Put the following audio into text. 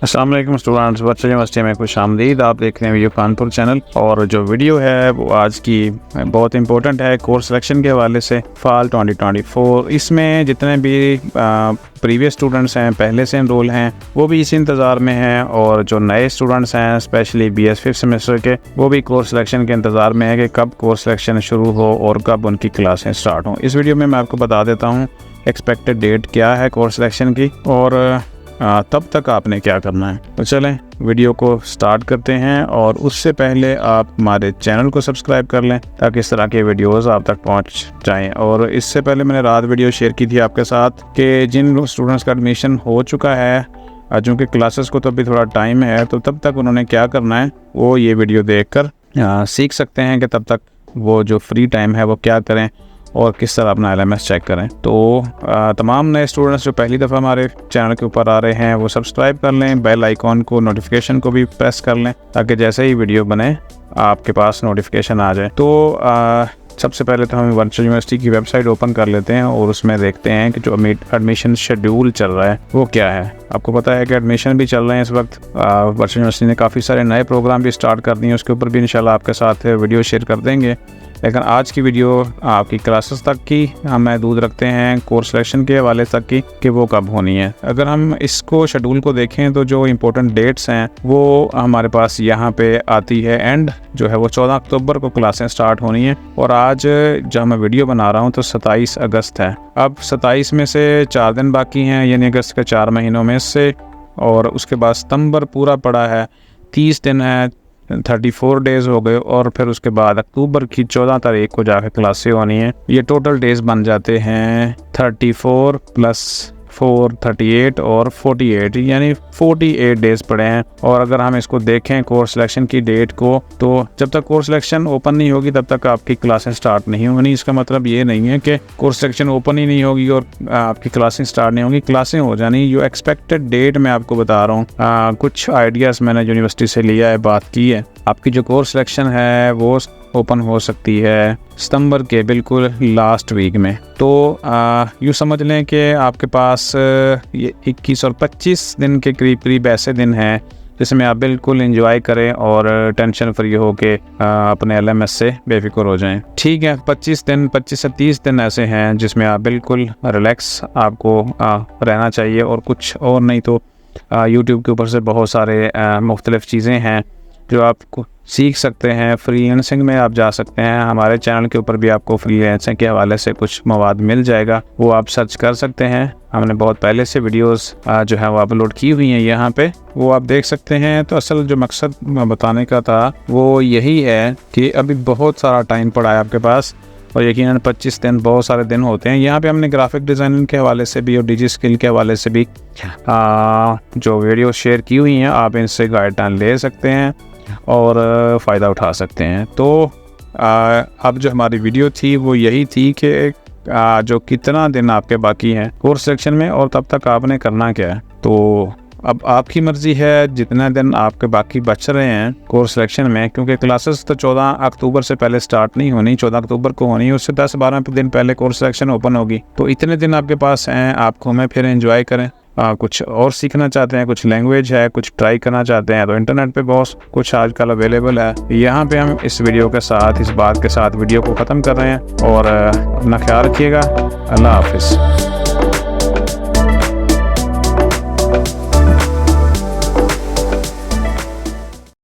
अस्सलाम वालेकुम students, virtual university में खुशामदीद। आप देख रहे हैं वीडियो कानपुर चैनल और जो वीडियो है वो आज की बहुत इंपॉर्टेंट है कोर्स सिलेक्शन के हवाले से फ़ाल 2024। इसमें जितने भी प्रीवियस स्टूडेंट्स हैं, पहले से एनरोल हैं, वो भी इसी इंतज़ार में हैं और जो नए स्टूडेंट्स हैं स्पेशली BS 5th सेमेस्टर के, वो भी कोर्स सिलेक्शन के इंतज़ार में है कि कब कोर्स सिलेक्शन शुरू हो और कब उनकी क्लासें स्टार्ट हों। इस वीडियो में मैं आपको बता देता हूँ एक्सपेक्टेड डेट क्या है कोर्स सिलेक्शन की और तब तक आपने क्या करना है। तो चलें वीडियो को स्टार्ट करते हैं और उससे पहले आप हमारे चैनल को सब्सक्राइब कर लें ताकि इस तरह के वीडियोस आप तक पहुंच जाएं। और इससे पहले मैंने रात वीडियो शेयर की थी आपके साथ कि जिन स्टूडेंट्स का एडमिशन हो चुका है, चूँकि क्लासेस को तो अभी थोड़ा टाइम है, तो तब तक उन्होंने क्या करना है वो ये वीडियो देख कर सीख सकते हैं कि तब तक वो जो फ्री टाइम है वो क्या करें और किस तरह अपना LMS चेक करें। तो तमाम नए स्टूडेंट्स जो पहली दफ़ा हमारे चैनल के ऊपर आ रहे हैं वो सब्सक्राइब कर लें, बेल आइकॉन को, नोटिफिकेशन को भी प्रेस कर लें ताकि जैसे ही वीडियो बने आपके पास नोटिफिकेशन आ जाए। तो सबसे पहले तो हम वर्चुअल यूनिवर्सिटी की वेबसाइट ओपन कर लेते हैं और उसमें देखते हैं कि जो एडमिशन शेड्यूल चल रहा है वो क्या है। आपको पता है कि एडमिशन भी चल रहे हैं इस वक्त। वर्चुअल यूनिवर्सिटी ने काफ़ी सारे नए प्रोग्राम भी स्टार्ट कर दिए, उसके ऊपर भी इंशाल्लाह आपके साथ वीडियो शेयर कर देंगे। लेकिन आज की वीडियो आपकी क्लासेस तक की हम महदूद रखते हैं, कोर्स सिलेक्शन के हवाले तक की कि वो कब होनी है। अगर हम इसको शेड्यूल को देखें तो जो इम्पोर्टेंट डेट्स हैं वो हमारे पास यहाँ पे आती है। एंड जो है वो 14 अक्टूबर को क्लासें स्टार्ट होनी है और आज जब मैं वीडियो बना रहा हूँ तो 27 अगस्त है। अब 27 में से 4 दिन बाकी हैं, यानी अगस्त के 4 महीनों में से, और उसके बाद सितंबर पूरा पड़ा है, 30 दिन है, 34 डेज़ हो गए और फिर उसके बाद अक्टूबर की 14 तारीख को जाकर क्लासें होनी है। ये टोटल डेज़ बन जाते हैं 34 + 4 38 और 48, यानी 48 डेज़ पड़े हैं। और अगर हम इसको देखें कोर्स सिलेक्शन की डेट को, तो जब तक कोर्स सिलेक्शन ओपन नहीं होगी तब तक आपकी क्लासें स्टार्ट नहीं होनी। इसका मतलब ये नहीं है कि कोर्स सिलेक्शन ओपन ही नहीं होगी और आपकी क्लासें स्टार्ट नहीं होंगी, क्लासें हो जानी। जो एक्सपेक्टेड डेट मैं आपको बता रहा हूँ, कुछ आइडियाज़ मैंने यूनिवर्सिटी से लिया है, बात की है। आपकी जो कोर्स सिलेक्शन है वो ओपन हो सकती है सितंबर के बिल्कुल लास्ट वीक में। तो यूँ समझ लें कि आपके पास ये 21 और 25 दिन के करीब ऐसे दिन हैं जिसमें आप बिल्कुल एंजॉय करें और टेंशन फ्री हो के अपने LMS से बेफिक्र हो जाएं। ठीक है, 25 से 30 दिन ऐसे हैं जिसमें आप बिल्कुल रिलैक्स आपको रहना चाहिए और कुछ और नहीं तो YouTube के ऊपर से बहुत सारे मुख्तलिफ़ चीज़ें हैं जो आपको सीख सकते हैं। फ्रीलांसिंग में आप जा सकते हैं, हमारे चैनल के ऊपर भी आपको फ्रीलांसिंग के हवाले से कुछ मवाद मिल जाएगा, वो आप सर्च कर सकते हैं। हमने बहुत पहले से वीडियोस जो है वो अपलोड की हुई हैं यहाँ पे, वो आप देख सकते हैं। तो असल जो मकसद बताने का था वो यही है कि अभी बहुत सारा टाइम पड़ा है आपके पास और यकीनन 25 दिन बहुत सारे दिन होते हैं। यहाँ पे हमने ग्राफिक डिज़ाइनिंग के हवाले से भी और डिजी स्किल के हवाले से भी जो वीडियो शेयर की हुई हैं, आप इनसे गाइडलाइन ले सकते हैं और फ़ायदा उठा सकते हैं। तो अब जो हमारी वीडियो थी वो यही थी कि जो कितना दिन आपके बाकी हैं कोर्स सेक्शन में और तब तक आपने करना क्या है। तो अब आपकी मर्ज़ी है जितना दिन आपके बाकी बच रहे हैं कोर्स सिलेक्शन में, क्योंकि क्लासेस तो 14 अक्टूबर से पहले स्टार्ट नहीं होनी, 14 अक्टूबर को होनी, उससे 10-12 दिन पहले कोर्स सिलेक्शन ओपन होगी। तो इतने दिन आपके पास हैं, आप घूमें फिर एंजॉय करें। कुछ और सीखना चाहते हैं, कुछ लैंग्वेज है, कुछ ट्राई करना चाहते हैं, तो इंटरनेट पे बहुत कुछ आजकल अवेलेबल है। यहाँ पे हम इस वीडियो के साथ, इस बात के साथ वीडियो को ख़त्म कर रहे हैं और अपना ख्याल रखिएगा। अल्लाह हाफिज़।